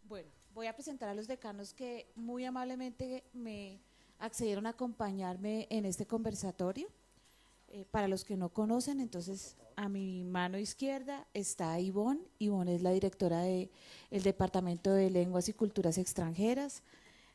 Bueno, voy a presentar a los decanos que muy amablemente me accedieron a acompañarme en este conversatorio. Para los que no conocen, entonces a mi mano izquierda está Ivonne. Ivonne es la directora del Departamento de Lenguas y Culturas Extranjeras.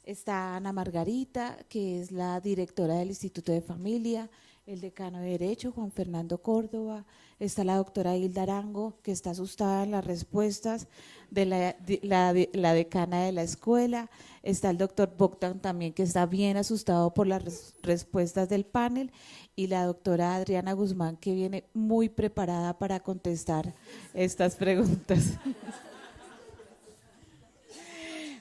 Está Ana Margarita, que es la directora del Instituto de Familia, el decano de Derecho, Juan Fernando Córdoba. Está la doctora Hilda Arango, que está asustada en las respuestas de la decana de la escuela. Está el doctor Bogdan también, que está bien asustado por las respuestas del panel. Y la doctora Adriana Guzmán, que viene muy preparada para contestar estas preguntas.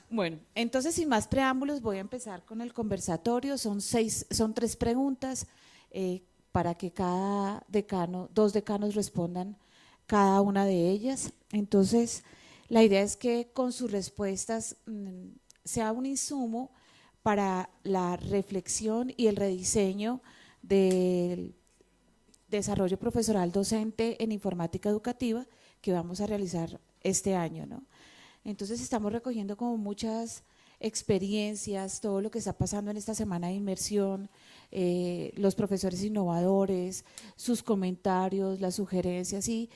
Bueno, entonces sin más preámbulos voy a empezar con el conversatorio. Son 3 preguntas para que cada decano, 2 decanos respondan cada una de ellas. Entonces, la idea es que con sus respuestas sea un insumo para la reflexión y el rediseño del desarrollo profesoral docente en informática educativa que vamos a realizar este año, ¿no? Entonces estamos recogiendo como muchas experiencias, todo lo que está pasando en esta semana de inmersión, los profesores innovadores, sus comentarios, las sugerencias y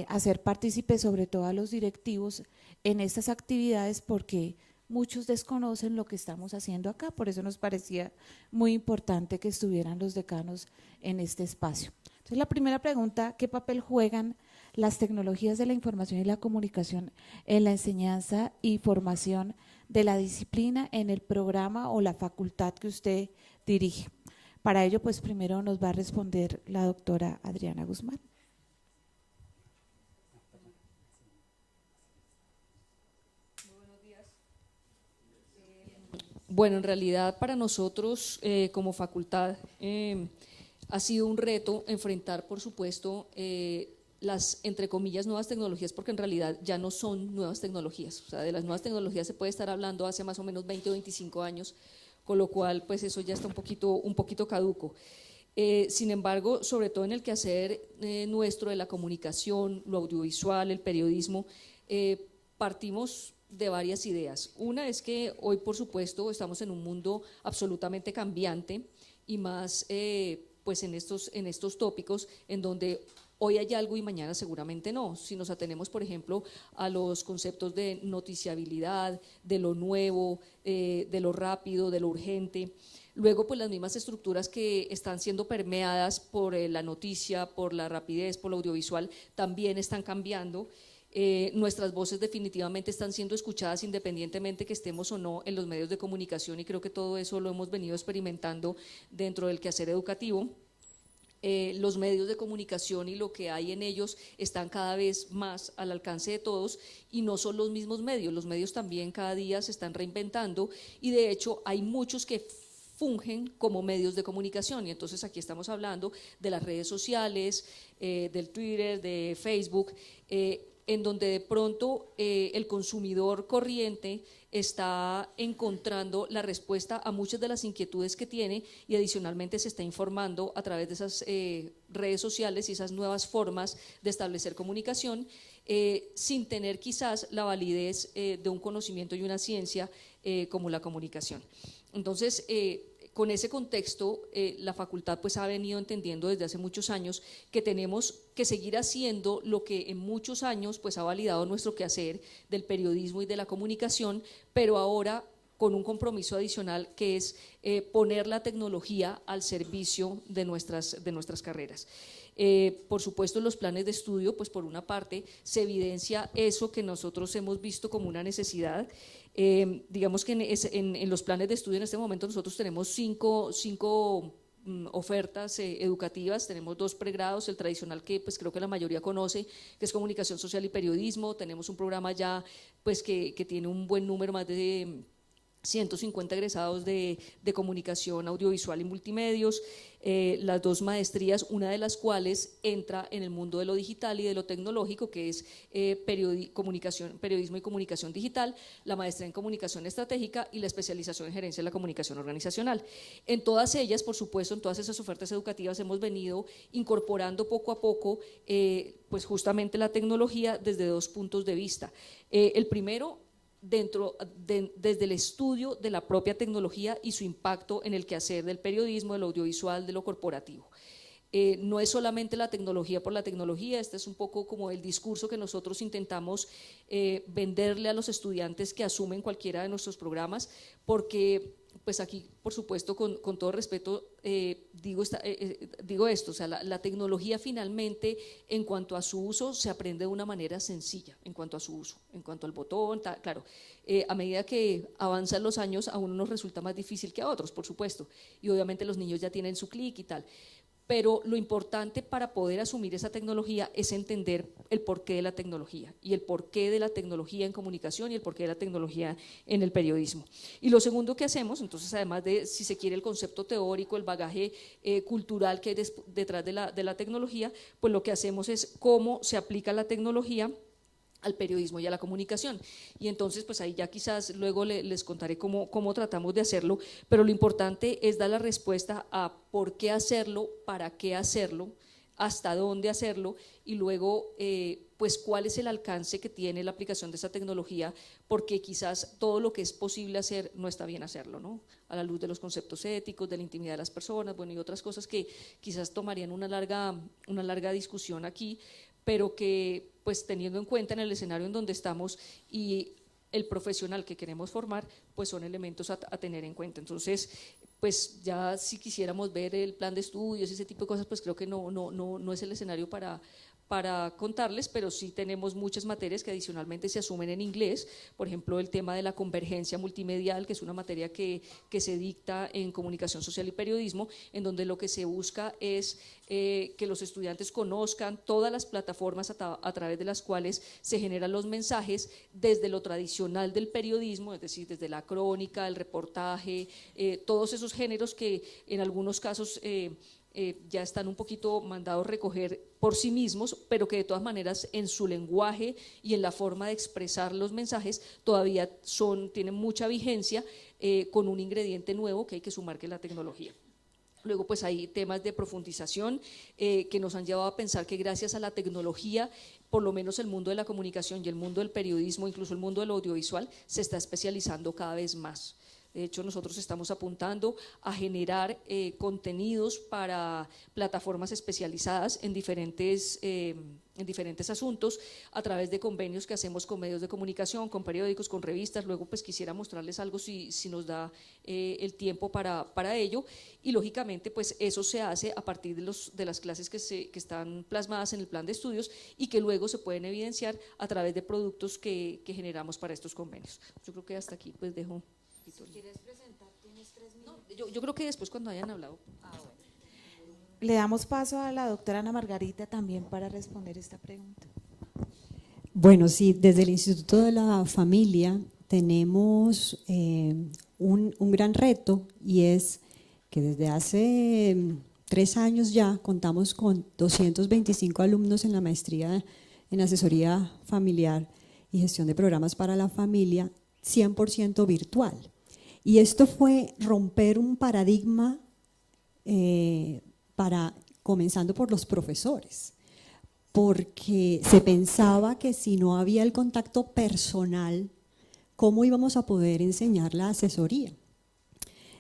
hacer partícipes sobre todo a los directivos en estas actividades porque muchos desconocen lo que estamos haciendo acá, por eso nos parecía muy importante que estuvieran los decanos en este espacio. Entonces la primera pregunta, ¿qué papel juegan las tecnologías de la información y la comunicación en la enseñanza y formación de la disciplina en el programa o la facultad que usted dirige? Para ello, pues primero nos va a responder la doctora Adriana Guzmán. Buenos días. Bueno, en realidad para nosotros como facultad ha sido un reto enfrentar, por supuesto, las, entre comillas, nuevas tecnologías, porque en realidad ya no son nuevas tecnologías. O sea, de las nuevas tecnologías se puede estar hablando hace más o menos 20 o 25 años, con lo cual, pues eso ya está un poquito caduco. Sin embargo, sobre todo en el quehacer nuestro de la comunicación, lo audiovisual, el periodismo, partimos de varias ideas. Una es que hoy, por supuesto, estamos en un mundo absolutamente cambiante y más pues en estos tópicos en donde hoy hay algo y mañana seguramente no. Si nos atenemos, por ejemplo, a los conceptos de noticiabilidad, de lo nuevo, de lo rápido, de lo urgente. Luego, pues las mismas estructuras que están siendo permeadas por la noticia, por la rapidez, por lo audiovisual, también están cambiando. Nuestras voces definitivamente están siendo escuchadas independientemente que estemos o no en los medios de comunicación y creo que todo eso lo hemos venido experimentando dentro del quehacer educativo. Los medios de comunicación y lo que hay en ellos están cada vez más al alcance de todos y no son los mismos medios también cada día se están reinventando y de hecho hay muchos que fungen como medios de comunicación y entonces aquí estamos hablando de las redes sociales, del Twitter, de Facebook, en donde de pronto el consumidor corriente está encontrando la respuesta a muchas de las inquietudes que tiene y adicionalmente se está informando a través de esas redes sociales y esas nuevas formas de establecer comunicación sin tener quizás la validez de un conocimiento y una ciencia como la comunicación. Entonces, con ese contexto, la facultad pues ha venido entendiendo desde hace muchos años que tenemos que seguir haciendo lo que en muchos años pues ha validado nuestro quehacer del periodismo y de la comunicación, pero ahora con un compromiso adicional que es poner la tecnología al servicio de nuestras carreras. Por supuesto, en los planes de estudio, pues por una parte se evidencia eso que nosotros hemos visto como una necesidad. Digamos que en los planes de estudio en este momento nosotros tenemos cinco ofertas educativas, tenemos 2 pregrados, el tradicional que pues creo que la mayoría conoce, que es comunicación social y periodismo, tenemos un programa ya pues que tiene un buen número, más de 150 egresados de comunicación audiovisual y multimedios, las 2 maestrías, una de las cuales entra en el mundo de lo digital y de lo tecnológico, que es periodismo y comunicación digital, la maestría en comunicación estratégica y la especialización en gerencia de la comunicación organizacional. En todas ellas, por supuesto, en todas esas ofertas educativas hemos venido incorporando poco a poco pues justamente la tecnología desde 2 puntos de vista. El primero, desde el estudio de la propia tecnología y su impacto en el quehacer del periodismo, del audiovisual, de lo corporativo. No es solamente la tecnología por la tecnología, este es un poco como el discurso que nosotros intentamos venderle a los estudiantes que asumen cualquiera de nuestros programas, porque pues aquí, por supuesto, con todo respeto, digo esto, o sea, la tecnología finalmente, en cuanto a su uso, se aprende de una manera sencilla, en cuanto a su uso, en cuanto al botón, claro, a medida que avanzan los años, a uno nos resulta más difícil que a otros, por supuesto, y obviamente los niños ya tienen su clic y tal. Pero lo importante para poder asumir esa tecnología es entender el porqué de la tecnología y el porqué de la tecnología en comunicación y el porqué de la tecnología en el periodismo. Y lo segundo que hacemos, entonces, además de, si se quiere, el concepto teórico, el bagaje cultural que hay detrás de la tecnología, pues lo que hacemos es cómo se aplica la tecnología al periodismo y a la comunicación. Y entonces, pues ahí ya quizás luego les contaré cómo tratamos de hacerlo, pero lo importante es dar la respuesta a por qué hacerlo, para qué hacerlo, hasta dónde hacerlo, y luego pues cuál es el alcance que tiene la aplicación de esa tecnología, porque quizás todo lo que es posible hacer no está bien hacerlo, ¿no? A la luz de los conceptos éticos, de la intimidad de las personas, bueno, y otras cosas que quizás tomarían una larga discusión aquí, pero que pues teniendo en cuenta en el escenario en donde estamos y el profesional que queremos formar, pues son elementos a tener en cuenta. Entonces, pues ya si quisiéramos ver el plan de estudios, ese tipo de cosas, pues creo que no es el escenario para contarles, pero sí tenemos muchas materias que adicionalmente se asumen en inglés, por ejemplo el tema de la convergencia multimedial, que es una materia que se dicta en comunicación social y periodismo, en donde lo que se busca es que los estudiantes conozcan todas las plataformas a través de las cuales se generan los mensajes desde lo tradicional del periodismo, es decir, desde la crónica, el reportaje, todos esos géneros que en algunos casos ya están un poquito mandados recoger por sí mismos, pero que de todas maneras en su lenguaje y en la forma de expresar los mensajes todavía tienen mucha vigencia, con un ingrediente nuevo que hay que sumar, que es la tecnología. Luego pues hay temas de profundización que nos han llevado a pensar que gracias a la tecnología, por lo menos el mundo de la comunicación y el mundo del periodismo, incluso el mundo del audiovisual, se está especializando cada vez más. De hecho, nosotros estamos apuntando a generar contenidos para plataformas especializadas en diferentes asuntos, a través de convenios que hacemos con medios de comunicación, con periódicos, con revistas. Luego pues quisiera mostrarles algo si nos da el tiempo para ello, y lógicamente pues eso se hace a partir de las clases que están plasmadas en el plan de estudios y que luego se pueden evidenciar a través de productos que generamos para estos convenios. Yo creo que hasta aquí pues dejo. Si quieres presentar, tienes 3 minutos. No, yo creo que después cuando hayan hablado. Bueno. Le damos paso a la doctora Ana Margarita también para responder esta pregunta. Bueno, sí, desde el Instituto de la Familia tenemos un gran reto, y es que desde hace 3 años ya contamos con 225 alumnos en la maestría en asesoría familiar y gestión de programas para la familia, 100% virtual. Y esto fue romper un paradigma comenzando por los profesores, porque se pensaba que si no había el contacto personal, ¿cómo íbamos a poder enseñar la asesoría?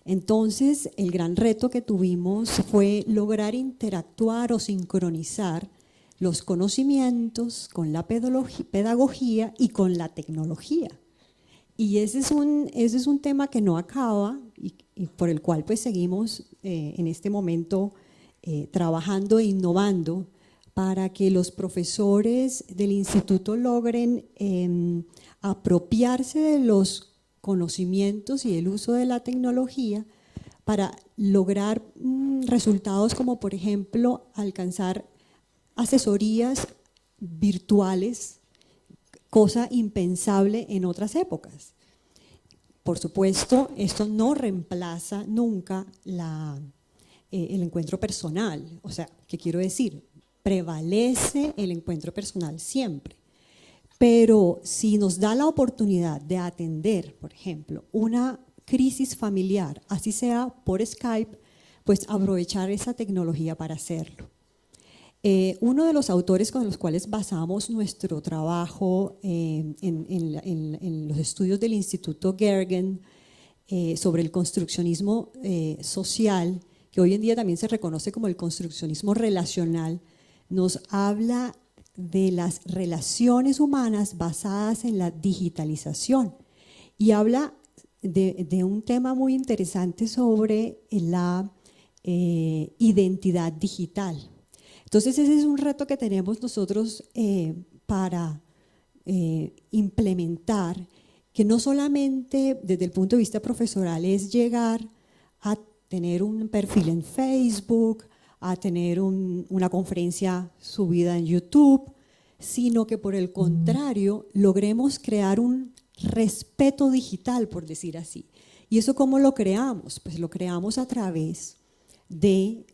Entonces, el gran reto que tuvimos fue lograr interactuar o sincronizar los conocimientos con la pedagogía y con la tecnología. Y ese es un tema que no acaba y por el cual pues seguimos en este momento trabajando e innovando para que los profesores del instituto logren apropiarse de los conocimientos y el uso de la tecnología para lograr resultados como, por ejemplo, alcanzar asesorías virtuales, cosa impensable en otras épocas. Por supuesto, esto no reemplaza nunca el encuentro personal. O sea, ¿qué quiero decir? Prevalece el encuentro personal siempre. Pero si nos da la oportunidad de atender, por ejemplo, una crisis familiar, así sea por Skype, pues aprovechar esa tecnología para hacerlo. Uno de los autores con los cuales basamos nuestro trabajo en los estudios del Instituto Gergen sobre el construccionismo social, que hoy en día también se reconoce como el construccionismo relacional, nos habla de las relaciones humanas basadas en la digitalización y habla de un tema muy interesante sobre la identidad digital. Entonces ese es un reto que tenemos nosotros para implementar, que no solamente desde el punto de vista profesoral es llegar a tener un perfil en Facebook, a tener una conferencia subida en YouTube, sino que por el contrario logremos crear un respeto digital, por decir así. ¿Y eso cómo lo creamos? Pues lo creamos a través de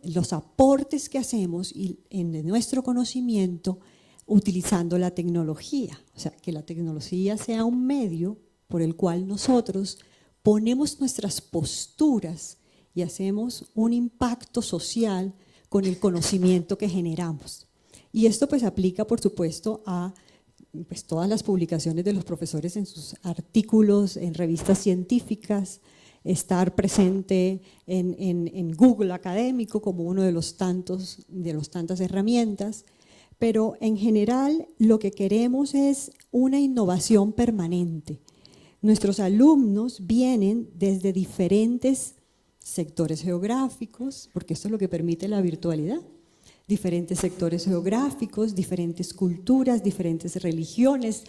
los aportes que hacemos en nuestro conocimiento utilizando la tecnología. O sea, que la tecnología sea un medio por el cual nosotros ponemos nuestras posturas y hacemos un impacto social con el conocimiento que generamos. Y esto pues aplica, por supuesto, a pues, todas las publicaciones de los profesores en sus artículos, en revistas científicas, estar presente en Google académico como uno de las tantas herramientas, pero en general lo que queremos es una innovación permanente. Nuestros alumnos vienen desde diferentes sectores geográficos, porque esto es lo que permite la virtualidad, diferentes sectores geográficos, diferentes culturas, diferentes religiones,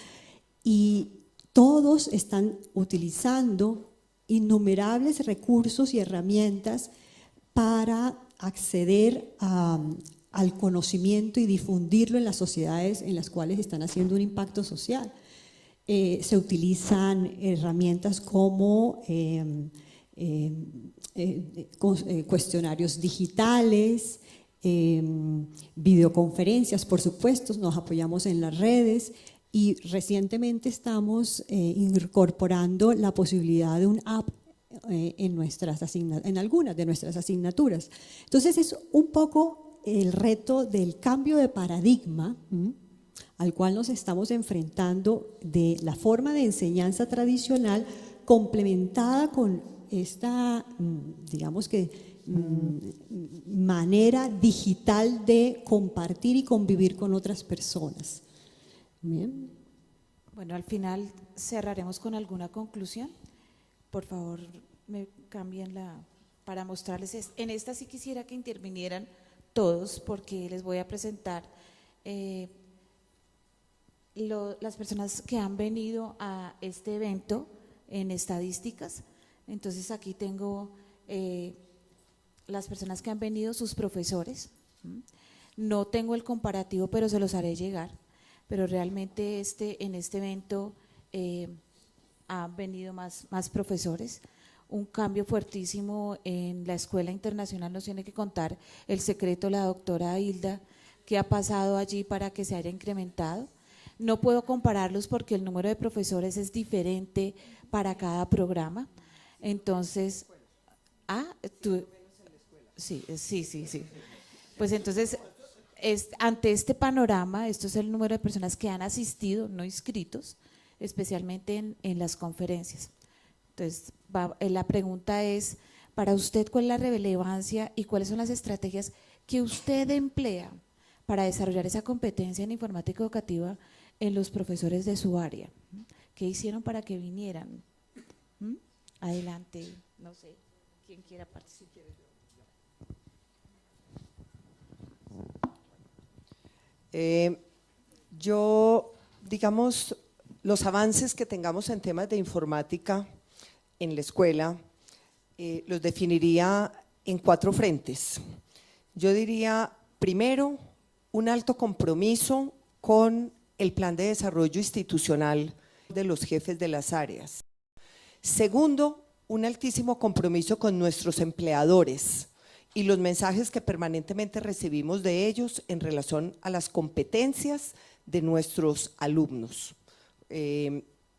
y todos están utilizando innumerables recursos y herramientas para acceder al conocimiento y difundirlo en las sociedades en las cuales están haciendo un impacto social. Se utilizan herramientas como cuestionarios digitales, videoconferencias, por supuesto, nos apoyamos en las redes y recientemente estamos incorporando la posibilidad de un app en algunas de nuestras asignaturas. Entonces es un poco el reto del cambio de paradigma al cual nos estamos enfrentando, de la forma de enseñanza tradicional complementada con esta, digamos que, manera digital de compartir y convivir con otras personas. Bien. Bueno, al final cerraremos con alguna conclusión. Por favor, me cambien para mostrarles. En esta sí quisiera que intervinieran todos, porque les voy a presentar las personas que han venido a este evento en estadísticas. Entonces aquí tengo las personas que han venido, sus profesores. No tengo el comparativo, pero se los haré llegar. Pero realmente en este evento han venido más profesores. Un cambio fuertísimo en la Escuela Internacional nos tiene que contar el secreto la doctora Hilda, que ha pasado allí para que se haya incrementado. No puedo compararlos porque el número de profesores es diferente para cada programa. Entonces, sí. Pues entonces, ante este panorama, esto es el número de personas que han asistido, no inscritos, especialmente en las conferencias. Entonces, la pregunta es, para usted, ¿cuál es la relevancia y cuáles son las estrategias que usted emplea para desarrollar esa competencia en informática educativa en los profesores de su área? ¿Qué hicieron para que vinieran? Adelante, no sé, ¿quién quiera participar? Digamos, los avances que tengamos en temas de informática en la escuela, los definiría en 4 frentes. Yo diría, primero, un alto compromiso con el plan de desarrollo institucional de los jefes de las áreas. Segundo, un altísimo compromiso con nuestros empleadores y los mensajes que permanentemente recibimos de ellos en relación a las competencias de nuestros alumnos.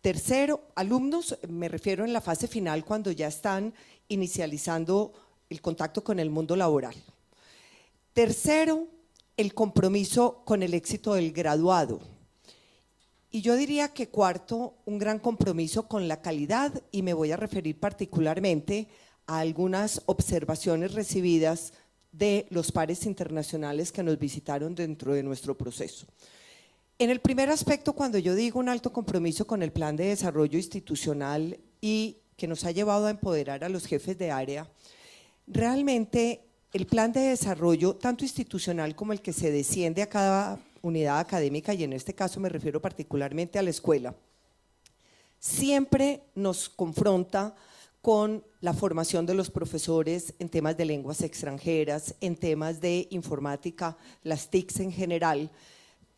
Tercero, alumnos, me refiero en la fase final cuando ya están inicializando el contacto con el mundo laboral. Tercero, el compromiso con el éxito del graduado. Y yo diría que cuarto, un gran compromiso con la calidad, y me voy a referir particularmente a algunas observaciones recibidas de los pares internacionales que nos visitaron dentro de nuestro proceso. En el primer aspecto, cuando yo digo un alto compromiso con el plan de desarrollo institucional y que nos ha llevado a empoderar a los jefes de área, realmente el plan de desarrollo, tanto institucional como el que se desciende a cada unidad académica, y en este caso me refiero particularmente a la escuela, siempre nos confronta con la formación de los profesores en temas de lenguas extranjeras, en temas de informática, las TICs en general,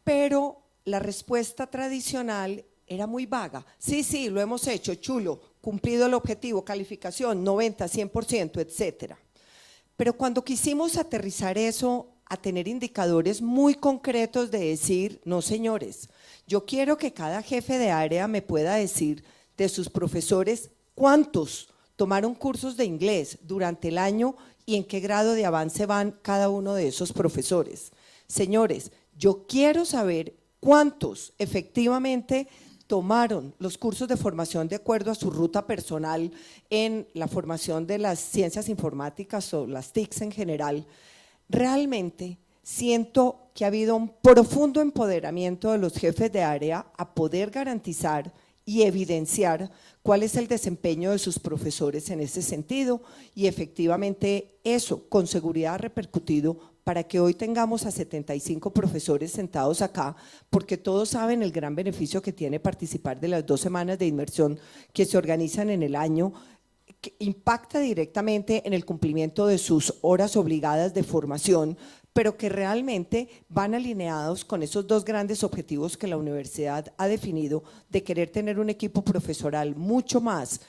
pero la respuesta tradicional era muy vaga. Sí, lo hemos hecho, chulo, cumplido el objetivo, calificación, 90, 100%, etcétera. Pero cuando quisimos aterrizar eso a tener indicadores muy concretos de decir, no señores, yo quiero que cada jefe de área me pueda decir de sus profesores cuántos tomaron cursos de inglés durante el año y en qué grado de avance van cada uno de esos profesores. Señores, yo quiero saber cuántos efectivamente tomaron los cursos de formación de acuerdo a su ruta personal en la formación de las ciencias informáticas o las TICs en general. Realmente siento que ha habido un profundo empoderamiento de los jefes de área a poder garantizar y evidenciar cuál es el desempeño de sus profesores en ese sentido, y efectivamente eso con seguridad ha repercutido para que hoy tengamos a 75 profesores sentados acá, porque todos saben el gran beneficio que tiene participar de las 2 semanas de inmersión que se organizan en el año, que impacta directamente en el cumplimiento de sus horas obligadas de formación, pero que realmente van alineados con esos 2 grandes objetivos que la universidad ha definido, de querer tener un equipo profesoral mucho más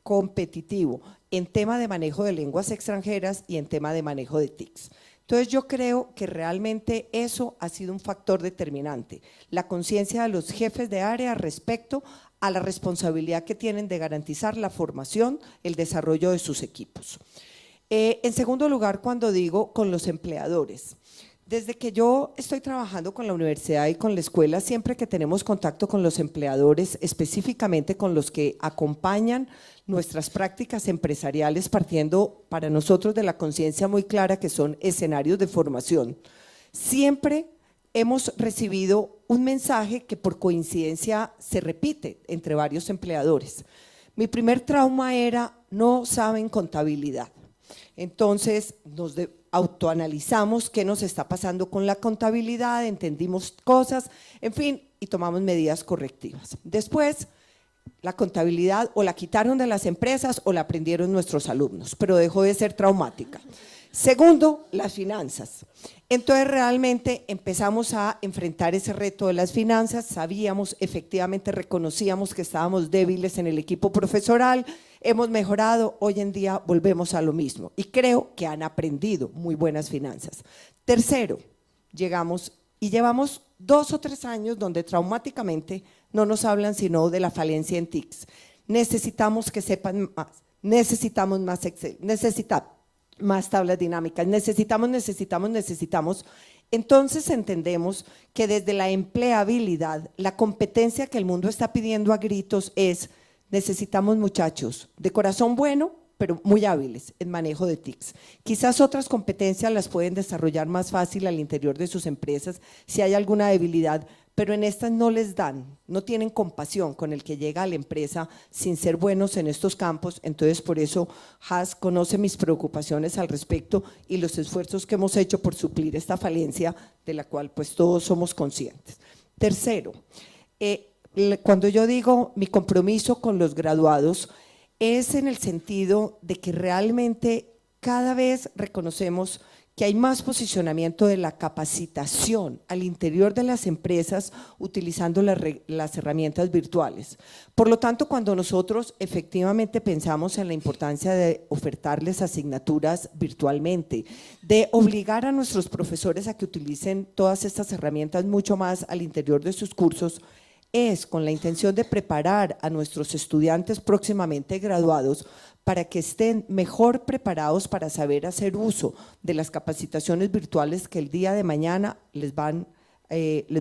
competitivo en tema de manejo de lenguas extranjeras y en tema de manejo de TICs. Entonces yo creo que realmente eso ha sido un factor determinante, la conciencia de los jefes de área respecto a la responsabilidad que tienen de garantizar la formación, el desarrollo de sus equipos. En segundo lugar, cuando digo con los empleadores, desde que yo estoy trabajando con la universidad y con la escuela, siempre que tenemos contacto con los empleadores, específicamente con los que acompañan nuestras prácticas empresariales, partiendo para nosotros de la conciencia muy clara que son escenarios de formación, siempre hemos recibido un mensaje que por coincidencia se repite entre varios empleadores. Mi primer trauma era: no saben contabilidad. Entonces nos autoanalizamos qué nos está pasando con la contabilidad, entendimos cosas, en fin, y tomamos medidas correctivas. Después, la contabilidad o la quitaron de las empresas o la aprendieron nuestros alumnos, pero dejó de ser traumática. Segundo, las finanzas. Entonces realmente empezamos a enfrentar ese reto de las finanzas, sabíamos, efectivamente reconocíamos que estábamos débiles en el equipo profesoral, hemos mejorado, hoy en día volvemos a lo mismo y creo que han aprendido muy buenas finanzas. Tercero, llegamos y llevamos 2 o 3 años donde traumáticamente no nos hablan sino de la falencia en TICs. Necesitamos que sepan más, necesitamos más Excel, necesitamos más tablas dinámicas, necesitamos. Entonces entendemos que desde la empleabilidad, la competencia que el mundo está pidiendo a gritos es: necesitamos muchachos de corazón bueno, pero muy hábiles en manejo de TICs. Quizás otras competencias las pueden desarrollar más fácil al interior de sus empresas si hay alguna debilidad, pero en estas no les dan, no tienen compasión con el que llega a la empresa sin ser buenos en estos campos. Entonces por eso Has conoce mis preocupaciones al respecto y los esfuerzos que hemos hecho por suplir esta falencia de la cual pues todos somos conscientes. Tercero, cuando yo digo mi compromiso con los graduados es en el sentido de que realmente cada vez reconocemos que hay más posicionamiento de la capacitación al interior de las empresas utilizando las herramientas virtuales. Por lo tanto, cuando nosotros efectivamente pensamos en la importancia de ofertarles asignaturas virtualmente, de obligar a nuestros profesores a que utilicen todas estas herramientas mucho más al interior de sus cursos, es con la intención de preparar a nuestros estudiantes próximamente graduados para que estén mejor preparados para saber hacer uso de las capacitaciones virtuales que el día de mañana les va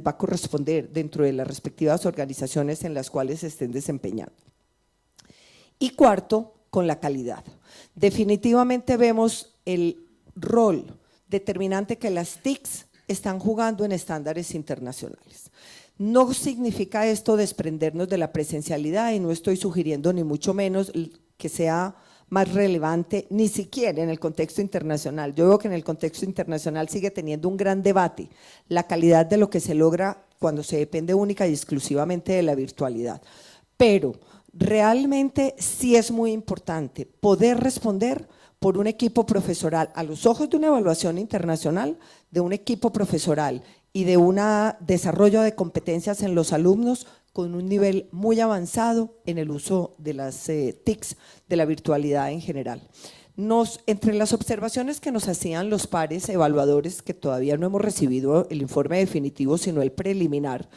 a corresponder dentro de las respectivas organizaciones en las cuales se estén desempeñando. Y cuarto, con la calidad. Definitivamente vemos el rol determinante que las TICs están jugando en estándares internacionales. No significa esto desprendernos de la presencialidad y no estoy sugiriendo ni mucho menos que sea más relevante, ni siquiera en el contexto internacional. Yo veo que en el contexto internacional sigue teniendo un gran debate la calidad de lo que se logra cuando se depende única y exclusivamente de la virtualidad. Pero realmente sí es muy importante poder responder por un equipo profesoral a los ojos de una evaluación internacional, de un equipo profesoral y de un desarrollo de competencias en los alumnos con un nivel muy avanzado en el uso de las TICs, de la virtualidad en general. Entre las observaciones que nos hacían los pares evaluadores, que todavía no hemos recibido el informe definitivo, sino el preliminar,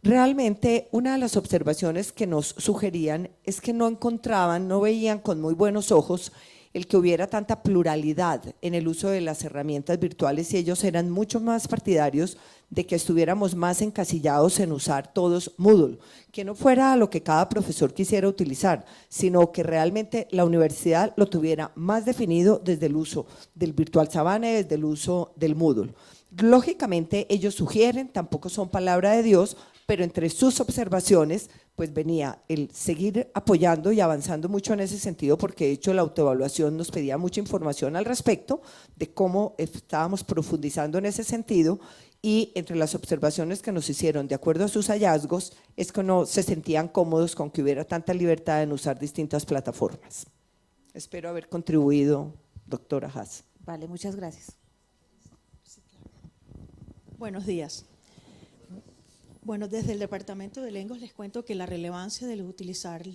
realmente una de las observaciones que nos sugerían es que no veían con muy buenos ojos el que hubiera tanta pluralidad en el uso de las herramientas virtuales y ellos eran mucho más partidarios de que estuviéramos más encasillados en usar todos Moodle, que no fuera lo que cada profesor quisiera utilizar, sino que realmente la universidad lo tuviera más definido desde el uso del Virtual Savannah y desde el uso del Moodle. Lógicamente ellos sugieren, tampoco son palabra de Dios, pero entre sus observaciones pues venía el seguir apoyando y avanzando mucho en ese sentido, porque de hecho la autoevaluación nos pedía mucha información al respecto de cómo estábamos profundizando en ese sentido, y entre las observaciones que nos hicieron de acuerdo a sus hallazgos es que no se sentían cómodos con que hubiera tanta libertad en usar distintas plataformas. Espero haber contribuido, doctora Haas. Vale, muchas gracias. Buenos días. Bueno, desde el Departamento de Lenguas les cuento que la relevancia de utilizar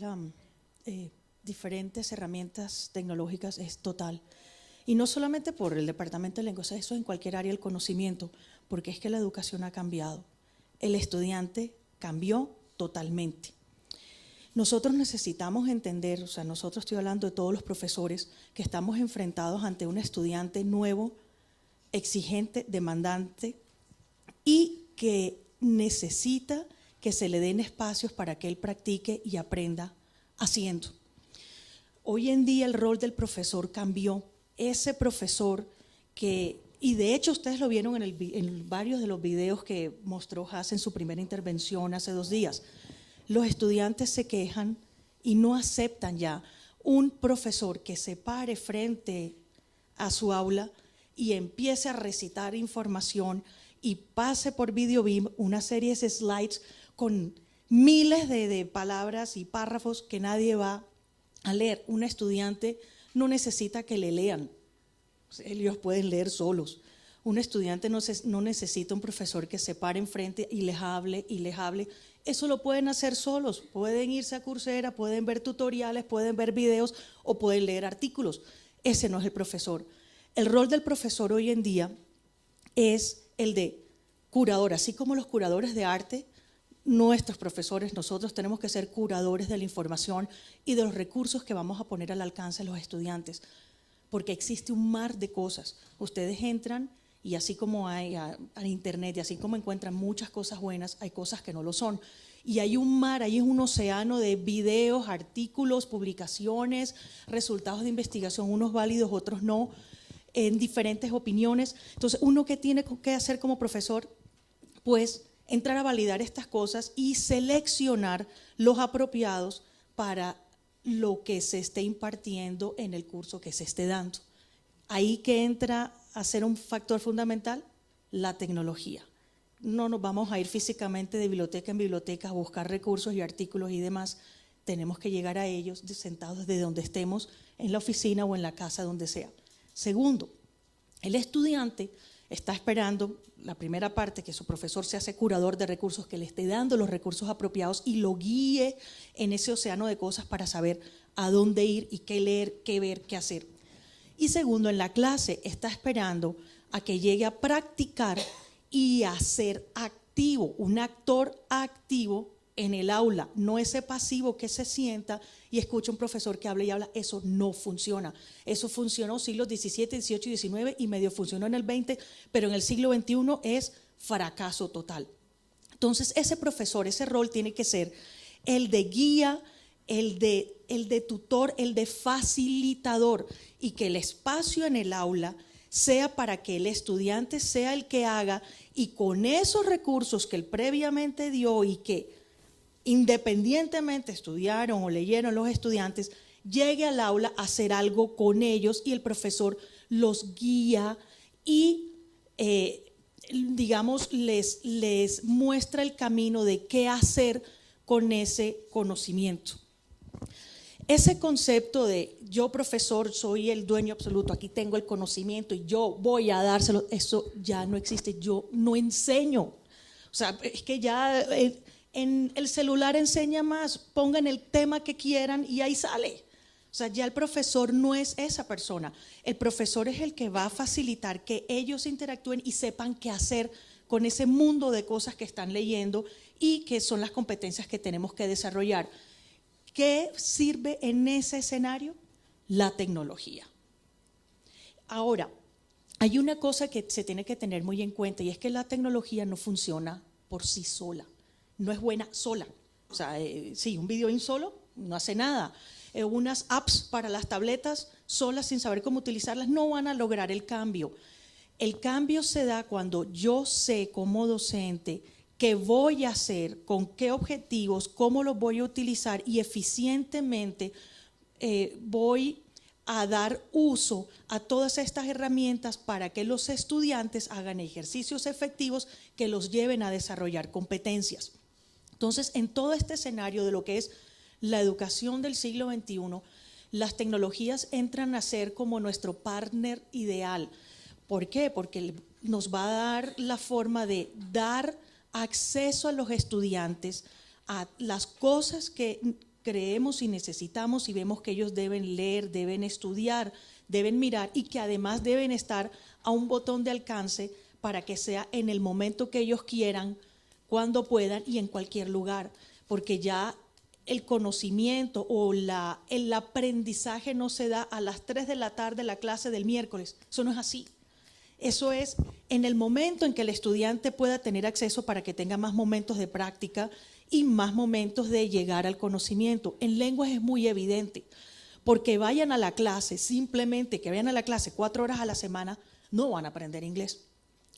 diferentes herramientas tecnológicas es total. Y no solamente por el Departamento de Lenguas, eso en cualquier área del conocimiento, porque es que la educación ha cambiado. El estudiante cambió totalmente. Nosotros necesitamos entender, o sea, nosotros estoy hablando de todos los profesores, que estamos enfrentados ante un estudiante nuevo, exigente, demandante y que necesita que se le den espacios para que él practique y aprenda haciendo. Hoy en día el rol del profesor cambió. Ese profesor que, y de hecho ustedes lo vieron en varios de los videos que mostró Haas en su primera intervención hace 2 días, los estudiantes se quejan y no aceptan ya un profesor que se pare frente a su aula y empiece a recitar información y pase por VideoBeam una serie de slides con miles de palabras y párrafos que nadie va a leer. Un estudiante no necesita que le lean, ellos pueden leer solos. Un estudiante no necesita un profesor que se pare enfrente y les hable y les hable. Eso lo pueden hacer solos, pueden irse a Coursera, pueden ver tutoriales, pueden ver videos o pueden leer artículos. Ese no es el profesor. El rol del profesor hoy en día es el de curador, así como los curadores de arte, nuestros profesores, nosotros tenemos que ser curadores de la información y de los recursos que vamos a poner al alcance de los estudiantes, porque existe un mar de cosas. Ustedes entran y así como hay a internet y así como encuentran muchas cosas buenas, hay cosas que no lo son. Y hay un mar, hay un océano de videos, artículos, publicaciones, resultados de investigación, unos válidos, otros no, en diferentes opiniones. Entonces, uno que tiene que hacer como profesor, pues entrar a validar estas cosas y seleccionar los apropiados para lo que se esté impartiendo en el curso que se esté dando. Ahí que entra a ser un factor fundamental, la tecnología. No nos vamos a ir físicamente de biblioteca en biblioteca a buscar recursos y artículos y demás. Tenemos que llegar a ellos sentados desde donde estemos, en la oficina o en la casa, donde sea. Segundo, el estudiante está esperando la primera parte, que su profesor se hace curador de recursos, que le esté dando los recursos apropiados y lo guíe en ese océano de cosas para saber a dónde ir y qué leer, qué ver, qué hacer. Y segundo, en la clase está esperando a que llegue a practicar y a ser activo, un actor activo en el aula, no ese pasivo que se sienta y escucha un profesor que habla y habla. Eso no funciona. Eso funcionó siglos XVII, XVIII y XIX y medio funcionó en el XX, pero en el siglo XXI es fracaso total. Entonces, ese profesor, ese rol tiene que ser el de guía, el de tutor, el de facilitador, y que el espacio en el aula sea para que el estudiante sea el que haga, y con esos recursos que él previamente dio y que independientemente estudiaron o leyeron los estudiantes, llegue al aula a hacer algo con ellos y el profesor los guía y digamos les muestra el camino de qué hacer con ese conocimiento. Ese concepto de yo profesor soy el dueño absoluto, aquí tengo el conocimiento y yo voy a dárselo, eso ya no existe. Yo no enseño. O sea, es que ya en el celular enseña más, pongan el tema que quieran y ahí sale. O sea, ya el profesor no es esa persona. El profesor es el que va a facilitar que ellos interactúen y sepan qué hacer con ese mundo de cosas que están leyendo y que son las competencias que tenemos que desarrollar. ¿Qué sirve en ese escenario? La tecnología. Ahora, hay una cosa que se tiene que tener muy en cuenta y es que la tecnología no funciona por sí sola. No es buena sola. O sea, sí, un video solo no hace nada. Unas apps para las tabletas solas sin saber cómo utilizarlas no van a lograr el cambio. El cambio se da cuando yo sé como docente qué voy a hacer, con qué objetivos, cómo los voy a utilizar y eficientemente voy a dar uso a todas estas herramientas para que los estudiantes hagan ejercicios efectivos que los lleven a desarrollar competencias. Entonces, en todo este escenario de lo que es la educación del siglo XXI, las tecnologías entran a ser como nuestro partner ideal. ¿Por qué? Porque nos va a dar la forma de dar acceso a los estudiantes a las cosas que creemos y necesitamos y vemos que ellos deben leer, deben estudiar, deben mirar y que además deben estar a un botón de alcance para que sea en el momento que ellos quieran, cuando puedan y en cualquier lugar, porque ya el conocimiento o el aprendizaje no se da a las 3 de la tarde la clase del miércoles, eso no es así. Eso es en el momento en que el estudiante pueda tener acceso para que tenga más momentos de práctica y más momentos de llegar al conocimiento. En lenguas es muy evidente, porque vayan a la clase, simplemente que vayan a la clase 4 horas a la semana, no van a aprender inglés.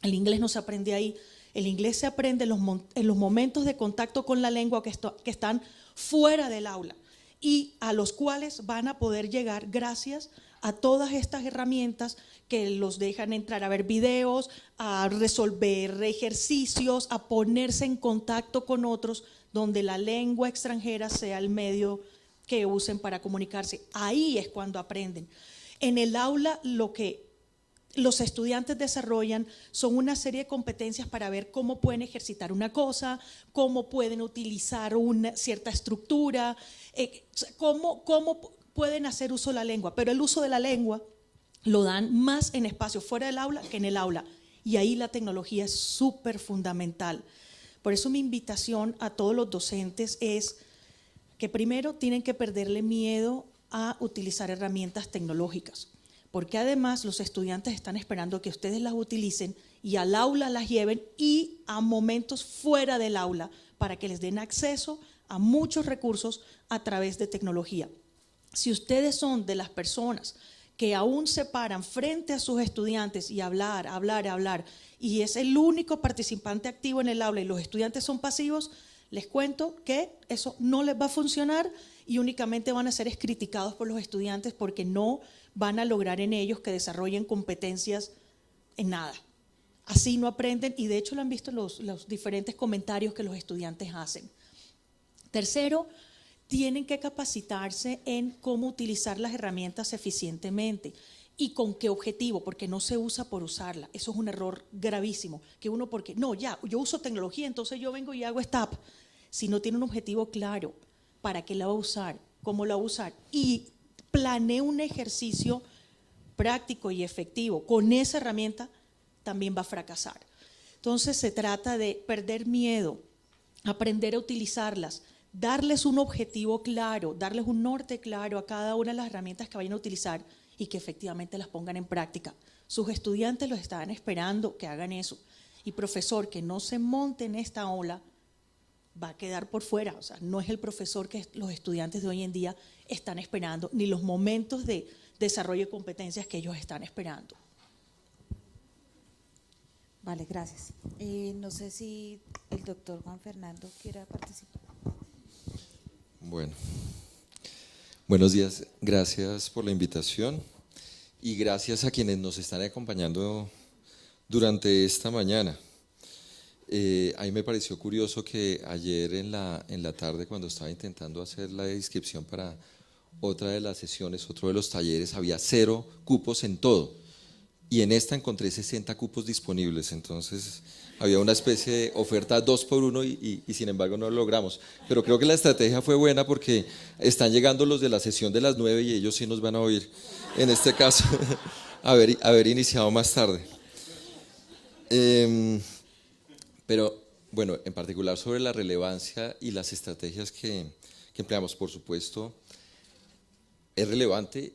El inglés no se aprende ahí, el inglés se aprende en los momentos de contacto con la lengua que están fuera del aula y a los cuales van a poder llegar gracias a todas estas herramientas que los dejan entrar a ver videos, a resolver ejercicios, a ponerse en contacto con otros, donde la lengua extranjera sea el medio que usen para comunicarse. Ahí es cuando aprenden. En el aula lo que los estudiantes desarrollan son una serie de competencias para ver cómo pueden ejercitar una cosa, cómo pueden utilizar una cierta estructura, cómo pueden hacer uso de la lengua, pero el uso de la lengua lo dan más en espacios fuera del aula que en el aula, y ahí la tecnología es súper fundamental. Por eso mi invitación a todos los docentes es que primero tienen que perderle miedo a utilizar herramientas tecnológicas, porque además los estudiantes están esperando que ustedes las utilicen y al aula las lleven y a momentos fuera del aula para que les den acceso a muchos recursos a través de tecnología. Si ustedes son de las personas que aún se paran frente a sus estudiantes y hablar, y es el único participante activo en el aula y los estudiantes son pasivos, les cuento que eso no les va a funcionar y únicamente van a ser criticados por los estudiantes porque no van a lograr en ellos que desarrollen competencias en nada. Así no aprenden y de hecho lo han visto los diferentes comentarios que los estudiantes hacen. Tercero, tienen que capacitarse en cómo utilizar las herramientas eficientemente y con qué objetivo, porque no se usa por usarla. Eso es un error gravísimo, que uno porque, no, ya, yo uso tecnología, entonces yo vengo y hago esta app. Si no tiene un objetivo claro, ¿para qué la va a usar? ¿Cómo la va a usar? Y planee un ejercicio práctico y efectivo con esa herramienta, también va a fracasar. Entonces se trata de perder miedo aprender a utilizarlas, darles un objetivo claro, darles un norte claro a cada una de las herramientas que vayan a utilizar y que efectivamente las pongan en práctica. Sus estudiantes los estaban esperando que hagan eso. Y profesor que no se monte en esta ola va a quedar por fuera. O sea, no es el profesor que los estudiantes de hoy en día están esperando, ni los momentos de desarrollo de competencias que ellos están esperando. Vale, gracias. No sé si el doctor Juan Fernando quiera participar. Bueno, buenos días, gracias por la invitación y gracias a quienes nos están acompañando durante esta mañana. A mí me pareció curioso que ayer en la tarde, cuando estaba intentando hacer la inscripción para otra de las sesiones, otro de los talleres, había 0 cupos en todo. Y en esta encontré 60 cupos disponibles, entonces había una especie de oferta 2 por 1 y sin embargo no lo logramos. Pero creo que la estrategia fue buena porque están llegando los de la sesión de las 9 y ellos sí nos van a oír, en este caso, haber iniciado más tarde. Pero bueno, en particular sobre la relevancia y las estrategias que empleamos, por supuesto, es relevante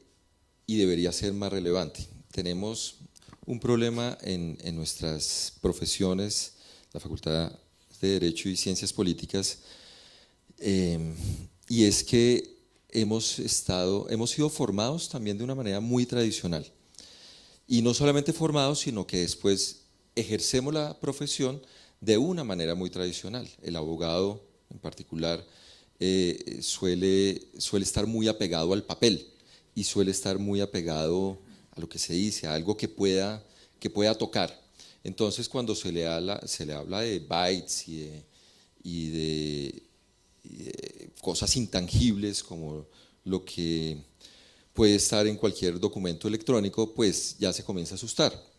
y debería ser más relevante. Tenemos un problema en nuestras profesiones, la Facultad de Derecho y Ciencias Políticas, y es que hemos sido formados también de una manera muy tradicional. Y no solamente formados, sino que después ejercemos la profesión de una manera muy tradicional. El abogado, en particular, suele estar muy apegado al papel y suele estar muy apegado a lo que se dice, a algo que pueda tocar. Entonces, cuando se le habla de bytes y de cosas intangibles como lo que puede estar en cualquier documento electrónico, pues ya se comienza a asustar.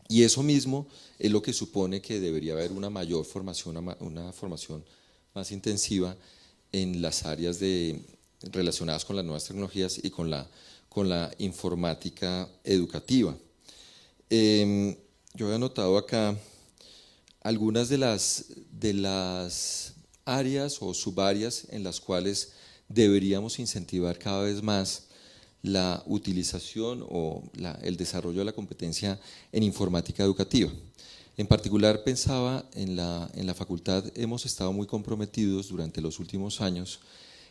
Y eso mismo es lo que supone que debería haber una mayor formación, una formación más intensiva en las áreas relacionadas con las nuevas tecnologías y con la informática educativa. Yo he anotado acá algunas de las áreas o subáreas en las cuales deberíamos incentivar cada vez más la utilización o el desarrollo de la competencia en informática educativa. En particular pensaba en la facultad, hemos estado muy comprometidos durante los últimos años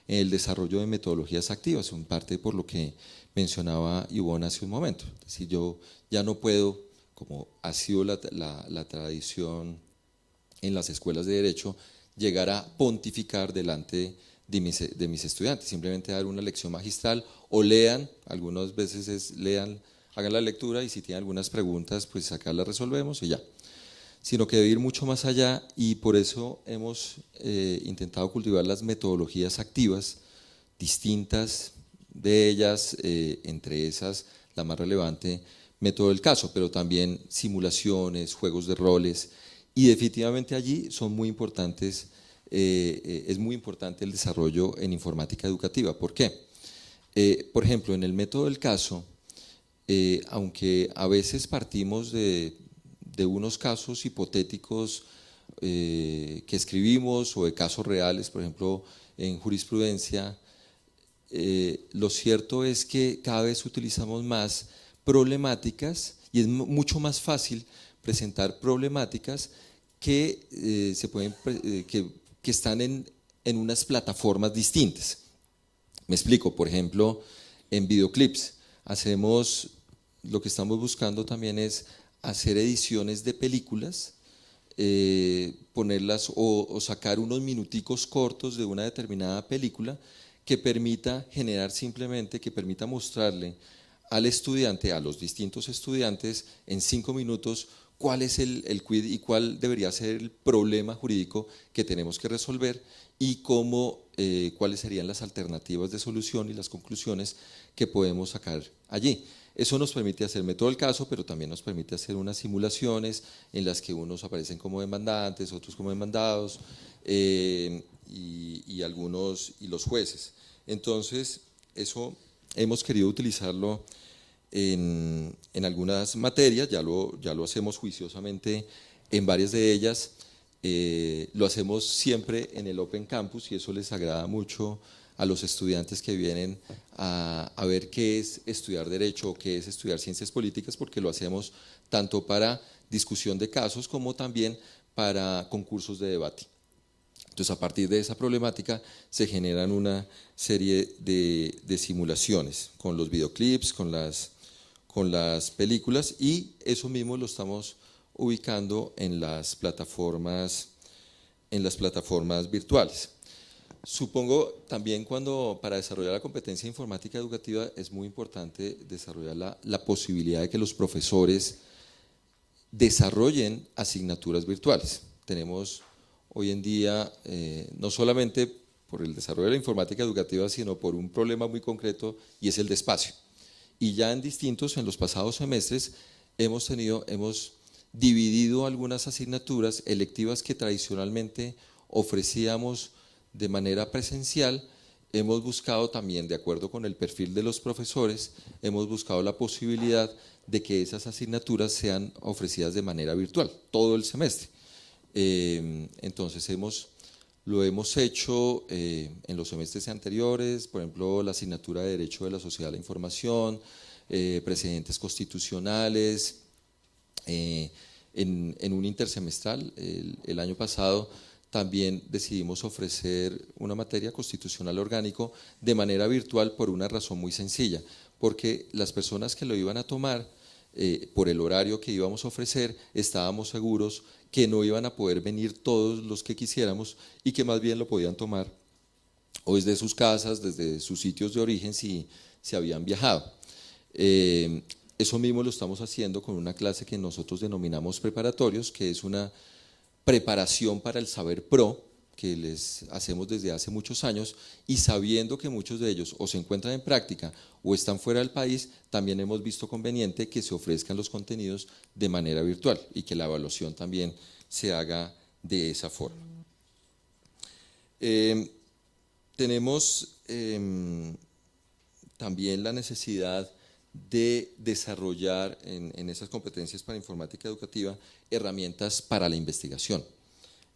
en el desarrollo de metodologías activas, en parte por lo que mencionaba Ivonne hace un momento. Es decir, yo ya no puedo, como ha sido la tradición en las escuelas de derecho, llegar a pontificar delante de mis estudiantes, simplemente dar una lección magistral o lean, algunas veces hagan la lectura y si tienen algunas preguntas, pues acá las resolvemos y ya. Sino que debe ir mucho más allá y por eso hemos intentado cultivar las metodologías activas, distintas de ellas, entre esas la más relevante, método del caso, pero también simulaciones, juegos de roles, y definitivamente allí son muy importantes, es muy importante el desarrollo en informática educativa. ¿Por qué? Por ejemplo, en el método del caso, aunque a veces partimos de unos casos hipotéticos que escribimos o de casos reales, por ejemplo, en jurisprudencia, lo cierto es que cada vez utilizamos más problemáticas y es mucho más fácil presentar problemáticas que están en unas plataformas distintas. Me explico, por ejemplo, en videoclips lo que estamos buscando también es hacer ediciones de películas, ponerlas o sacar unos minuticos cortos de una determinada película que permita mostrarle al estudiante, a los distintos estudiantes, en 5 minutos, cuál es el quid y cuál debería ser el problema jurídico que tenemos que resolver y cuáles serían las alternativas de solución y las conclusiones que podemos sacar allí. Eso nos permite hacer método del caso, pero también nos permite hacer unas simulaciones en las que unos aparecen como demandantes, otros como demandados y los jueces. Entonces, eso hemos querido utilizarlo en algunas materias, ya lo hacemos juiciosamente en varias de ellas, Lo hacemos siempre en el Open Campus y eso les agrada mucho a los estudiantes que vienen a ver qué es estudiar Derecho o qué es estudiar Ciencias Políticas, porque lo hacemos tanto para discusión de casos como también para concursos de debate. Entonces, a partir de esa problemática se generan una serie de simulaciones con los videoclips, con las películas, y eso mismo lo estamos ubicando en las plataformas virtuales. Supongo también para desarrollar la competencia informática educativa es muy importante desarrollar la posibilidad de que los profesores desarrollen asignaturas virtuales. Tenemos hoy en día, no solamente por el desarrollo de la informática educativa, sino por un problema muy concreto, y es el de espacio. Y ya en los pasados semestres, hemos dividido algunas asignaturas electivas que tradicionalmente ofrecíamos de manera presencial. Hemos buscado también, de acuerdo con el perfil de los profesores, hemos buscado la posibilidad de que esas asignaturas sean ofrecidas de manera virtual, todo el semestre. Entonces lo hemos hecho en los semestres anteriores, por ejemplo, la asignatura de Derecho de la Sociedad a la Información, precedentes constitucionales. En un intersemestral, el año pasado, también decidimos ofrecer una materia constitucional orgánico de manera virtual por una razón muy sencilla, porque las personas que lo iban a tomar, por el horario que íbamos a ofrecer, estábamos seguros que no iban a poder venir todos los que quisiéramos y que más bien lo podían tomar o desde sus casas, desde sus sitios de origen si habían viajado. Eso mismo lo estamos haciendo con una clase que nosotros denominamos preparatorios, que es una preparación para el saber pro que les hacemos desde hace muchos años, y sabiendo que muchos de ellos o se encuentran en práctica o están fuera del país, también hemos visto conveniente que se ofrezcan los contenidos de manera virtual y que la evaluación también se haga de esa forma. Tenemos también la necesidad de desarrollar en esas competencias para informática educativa herramientas para la investigación.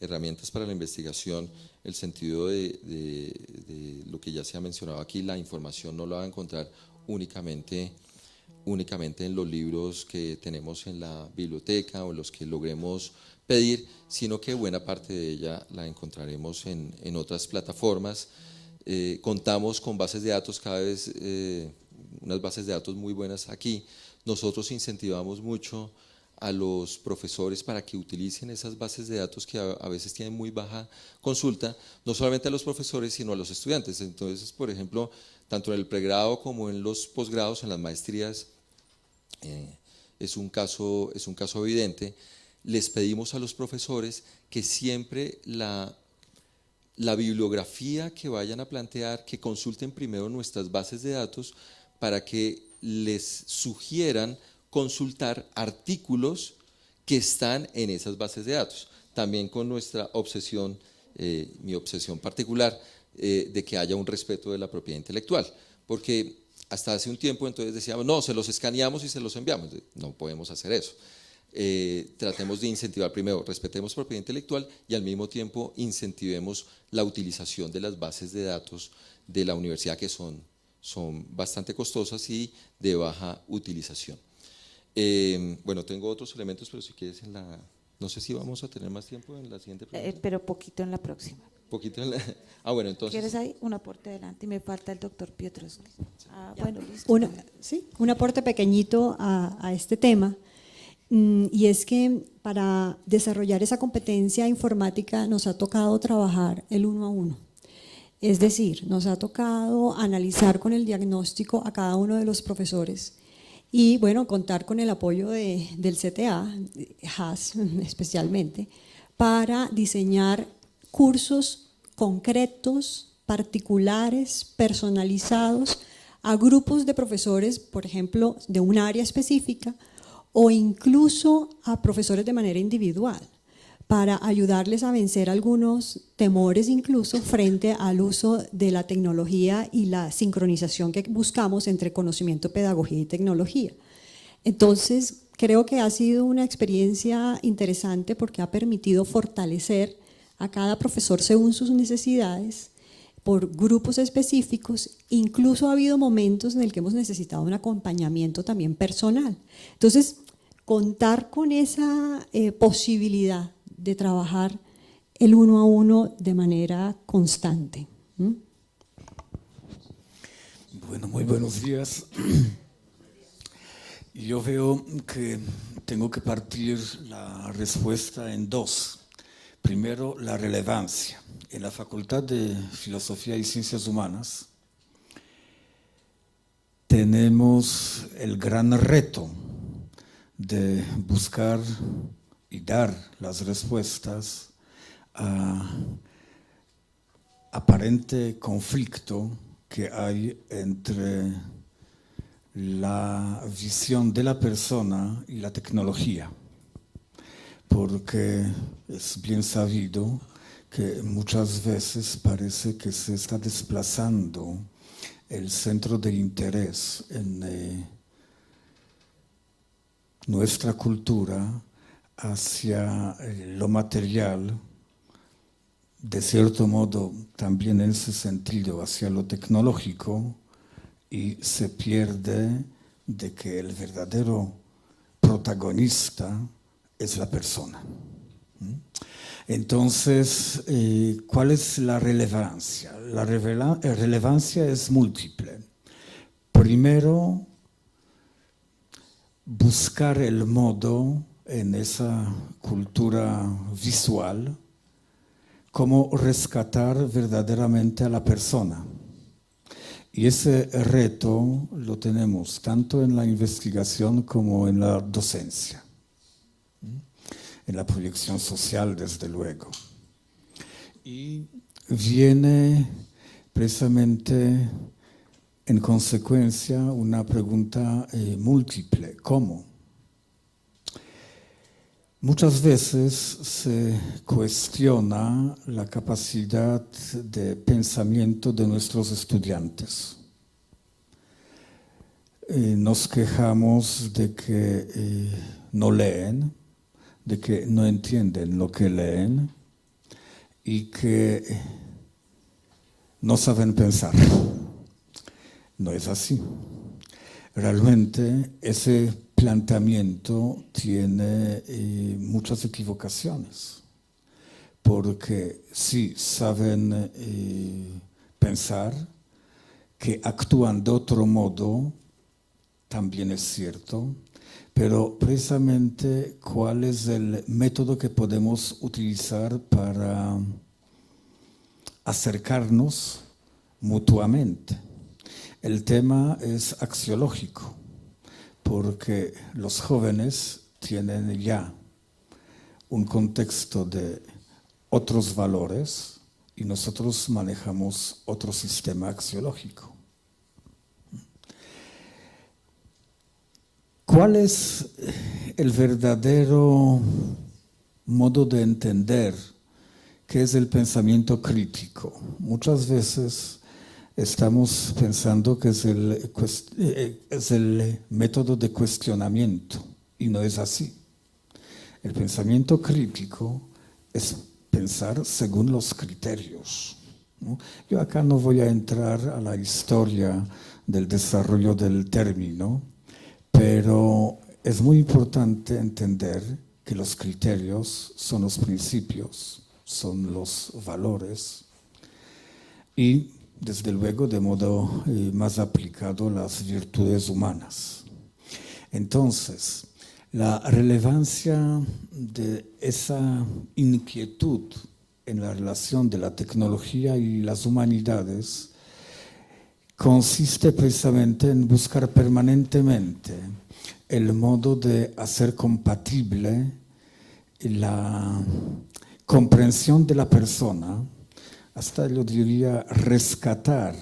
Herramientas para la investigación, el sentido de lo que ya se ha mencionado aquí, la información no la va a encontrar únicamente en los libros que tenemos en la biblioteca o los que logremos pedir, sino que buena parte de ella la encontraremos en otras plataformas. Contamos con bases de datos cada vez, unas bases de datos muy buenas aquí. Nosotros incentivamos mucho a los profesores para que utilicen esas bases de datos que a veces tienen muy baja consulta, no solamente a los profesores, sino a los estudiantes. Entonces, por ejemplo, tanto en el pregrado como en los posgrados, en las maestrías, es un caso evidente. Les pedimos a los profesores que siempre la bibliografía que vayan a plantear, que consulten primero nuestras bases de datos para que les sugieran consultar artículos que están en esas bases de datos. También con nuestra obsesión, mi obsesión particular, de que haya un respeto de la propiedad intelectual, porque hasta hace un tiempo entonces decíamos, no, se los escaneamos y se los enviamos. No podemos hacer eso. Tratemos de incentivar primero, respetemos propiedad intelectual y al mismo tiempo incentivemos la utilización de las bases de datos de la universidad, que son bastante costosas y de baja utilización. Bueno, tengo otros elementos, pero si quieres no sé si vamos a tener más tiempo en la siguiente pregunta. Pero poquito en la próxima. Poquito en bueno, entonces. ¿Quieres ahí? Un aporte adelante y me falta el doctor Piotrowski. Bueno, listo. Un aporte pequeñito a este tema, y es que para desarrollar esa competencia informática nos ha tocado trabajar el 1 a 1. Es decir, nos ha tocado analizar con el diagnóstico a cada uno de los profesores y, bueno, contar con el apoyo del CTA, HAS especialmente, para diseñar cursos concretos, particulares, personalizados a grupos de profesores, por ejemplo, de un área específica, o incluso a profesores de manera individual, para ayudarles a vencer algunos temores incluso frente al uso de la tecnología y la sincronización que buscamos entre conocimiento, pedagogía y tecnología. Entonces, creo que ha sido una experiencia interesante porque ha permitido fortalecer a cada profesor según sus necesidades, por grupos específicos. Incluso ha habido momentos en el que hemos necesitado un acompañamiento también personal. Entonces, contar con esa posibilidad de trabajar el uno a uno de manera constante. Bueno, muy buenos días. Yo veo que tengo que partir la respuesta en dos. Primero, la relevancia. En la Facultad de Filosofía y Ciencias Humanas tenemos el gran reto de buscar y dar las respuestas a aparente conflicto que hay entre la visión de la persona y la tecnología, porque es bien sabido que muchas veces parece que se está desplazando el centro de interés en nuestra cultura hacia lo material, de cierto modo también en ese sentido hacia lo tecnológico, y se pierde de que el verdadero protagonista es la persona. Entonces, ¿cuál es la relevancia? La relevancia es múltiple. Primero, buscar el modo en esa cultura visual cómo rescatar verdaderamente a la persona. Y ese reto lo tenemos tanto en la investigación como en la docencia, en la proyección social, desde luego. Y viene precisamente en consecuencia una pregunta múltiple: ¿cómo? Muchas veces se cuestiona la capacidad de pensamiento de nuestros estudiantes. Nos quejamos de que no leen, de que no entienden lo que leen y que no saben pensar. No es así. Realmente ese planteamiento tiene muchas equivocaciones, porque sí saben pensar, que actúan de otro modo, también es cierto, pero precisamente cuál es el método que podemos utilizar para acercarnos mutuamente. El tema es axiológico, porque los jóvenes tienen ya un contexto de otros valores y nosotros manejamos otro sistema axiológico. ¿Cuál es el verdadero modo de entender qué es el pensamiento crítico? Muchas veces estamos pensando que es el método de cuestionamiento, y no es así. El pensamiento crítico es pensar según los criterios, ¿no? Yo acá no voy a entrar a la historia del desarrollo del término, pero es muy importante entender que los criterios son los principios, son los valores, y desde luego de modo más aplicado las virtudes humanas. Entonces, la relevancia de esa inquietud en la relación de la tecnología y las humanidades consiste precisamente en buscar permanentemente el modo de hacer compatible la comprensión de la persona, hasta yo diría rescatar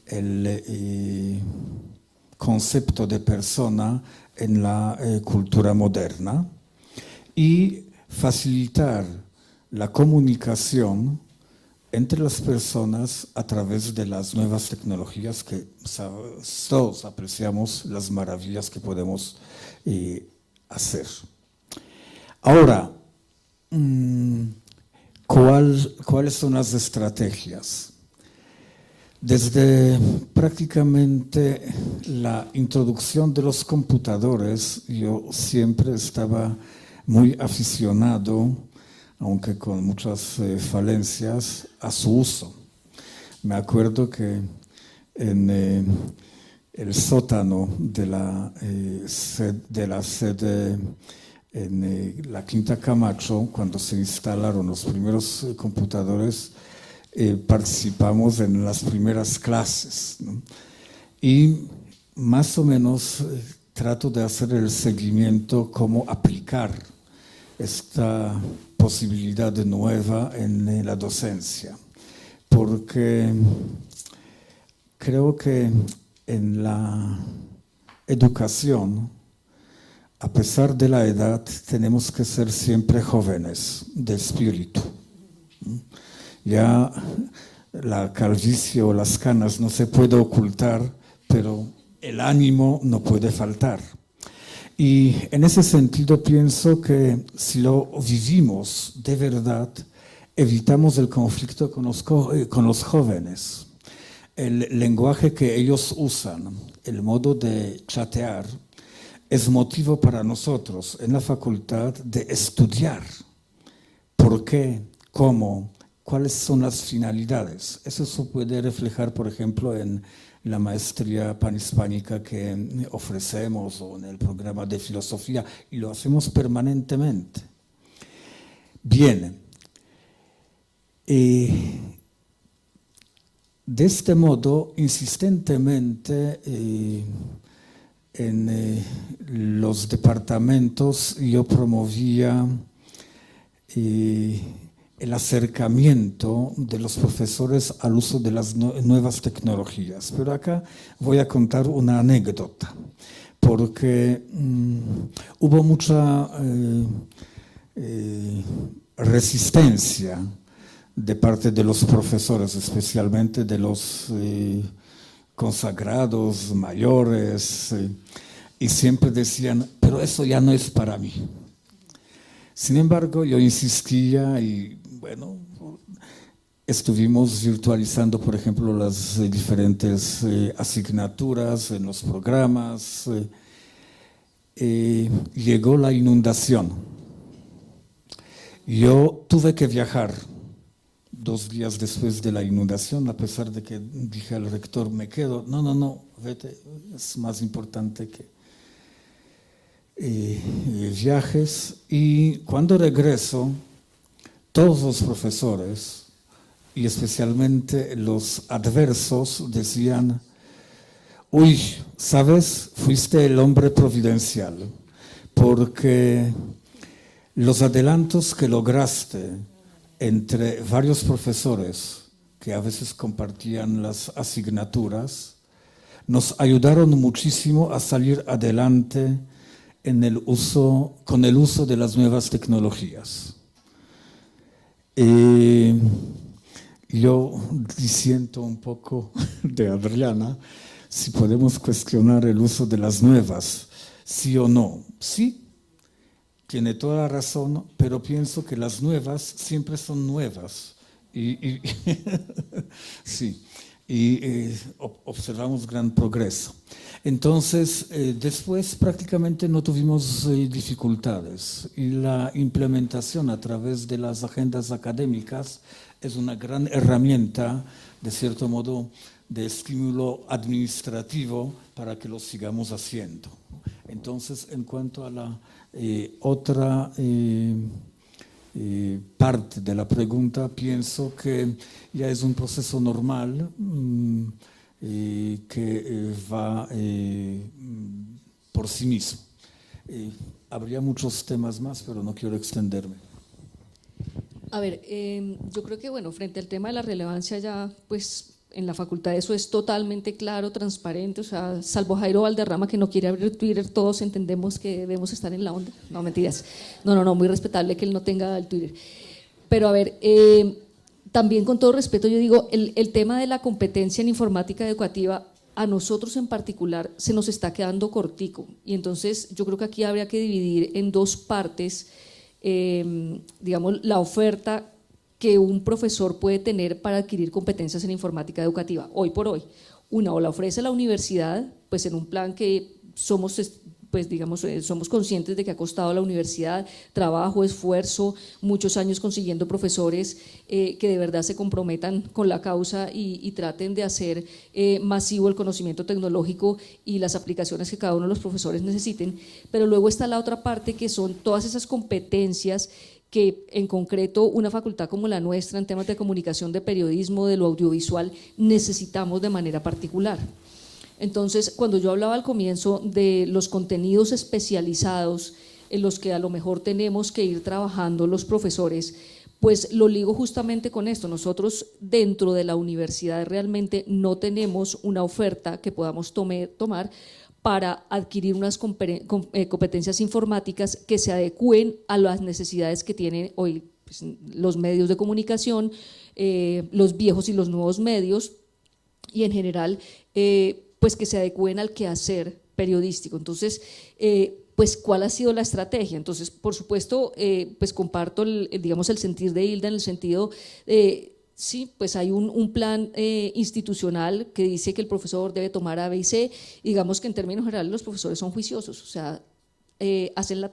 el concepto de persona en la cultura moderna y facilitar la comunicación entre las personas a través de las nuevas tecnologías que todos apreciamos las maravillas que podemos hacer. Ahora, ¿cuáles son las estrategias? Desde prácticamente la introducción de los computadores, yo siempre estaba muy aficionado, aunque con muchas falencias, a su uso. Me acuerdo que en el sótano de la sede en la Quinta Camacho, cuando se instalaron los primeros computadores, participamos en las primeras clases, ¿no? Y más o menos trato de hacer el seguimiento, cómo aplicar esta posibilidad nueva en la docencia, porque creo que en la educación, a pesar de la edad, tenemos que ser siempre jóvenes de espíritu. Ya la calvicie o las canas no se puede ocultar, pero el ánimo no puede faltar. Y en ese sentido pienso que si lo vivimos de verdad, evitamos el conflicto con los jóvenes. El lenguaje que ellos usan, el modo de chatear, es motivo para nosotros en la facultad de estudiar. ¿Por qué? ¿Cómo? ¿Cuáles son las finalidades? Eso se puede reflejar, por ejemplo, en la maestría panhispánica que ofrecemos o en el programa de filosofía, y lo hacemos permanentemente. Bien. De este modo, insistentemente, en los departamentos yo promovía el acercamiento de los profesores al uso de las nuevas tecnologías. Pero acá voy a contar una anécdota, porque hubo mucha resistencia de parte de los profesores, especialmente de los consagrados, mayores, y siempre decían, pero eso ya no es para mí. Sin embargo, yo insistía y, bueno, estuvimos virtualizando, por ejemplo, las diferentes asignaturas en los programas. Llegó la inundación. Yo tuve que viajar 2 días después de la inundación, a pesar de que dije al rector, me quedo. No, vete, es más importante que viajes. Y cuando regreso, todos los profesores, y especialmente los adversos, decían, uy, ¿sabes? Fuiste el hombre providencial, porque los adelantos que lograste entre varios profesores que a veces compartían las asignaturas, nos ayudaron muchísimo a salir adelante con el uso de las nuevas tecnologías. Yo disiento un poco de Adriana, si podemos cuestionar el uso de las nuevas, sí o no. Sí, tiene toda la razón, pero pienso que las nuevas siempre son nuevas. Sí, y observamos gran progreso. Entonces, después prácticamente no tuvimos dificultades, y la implementación a través de las agendas académicas es una gran herramienta, de cierto modo, de estímulo administrativo para que lo sigamos haciendo. Entonces, en cuanto a la otra parte de la pregunta, pienso que ya es un proceso normal que va por sí mismo. Habría muchos temas más, pero no quiero extenderme. A ver, yo creo que, bueno, frente al tema de la relevancia ya, pues, en la facultad eso es totalmente claro, transparente, o sea, salvo Jairo Valderrama que no quiere abrir Twitter, todos entendemos que debemos estar en la onda. No, mentiras. No, muy respetable que él no tenga el Twitter. Pero a ver, también con todo respeto yo digo, el tema de la competencia en informática educativa a nosotros en particular se nos está quedando cortico, y entonces yo creo que aquí habría que dividir en dos partes, digamos, la oferta que un profesor puede tener para adquirir competencias en informática educativa hoy por hoy. Una, o la ofrece la universidad, pues en un plan que somos, pues digamos, somos conscientes de que ha costado a la universidad trabajo, esfuerzo, muchos años consiguiendo profesores que de verdad se comprometan con la causa y traten de hacer masivo el conocimiento tecnológico y las aplicaciones que cada uno de los profesores necesiten. Pero luego está la otra parte, que son todas esas competencias que en concreto una facultad como la nuestra en temas de comunicación, de periodismo, de lo audiovisual, necesitamos de manera particular. Entonces, cuando yo hablaba al comienzo de los contenidos especializados en los que a lo mejor tenemos que ir trabajando los profesores, pues lo ligo justamente con esto. Nosotros dentro de la universidad realmente no tenemos una oferta que podamos tomar para adquirir unas competencias informáticas que se adecúen a las necesidades que tienen hoy pues, los medios de comunicación, los viejos y los nuevos medios, y en general pues que se adecúen al quehacer periodístico. Entonces, pues ¿cuál ha sido la estrategia? Entonces, por supuesto, pues comparto digamos, el sentir de Hilda en el sentido sí, pues hay un plan institucional que dice que el profesor debe tomar A, B y C, y digamos que en términos generales los profesores son juiciosos, o sea, hacen la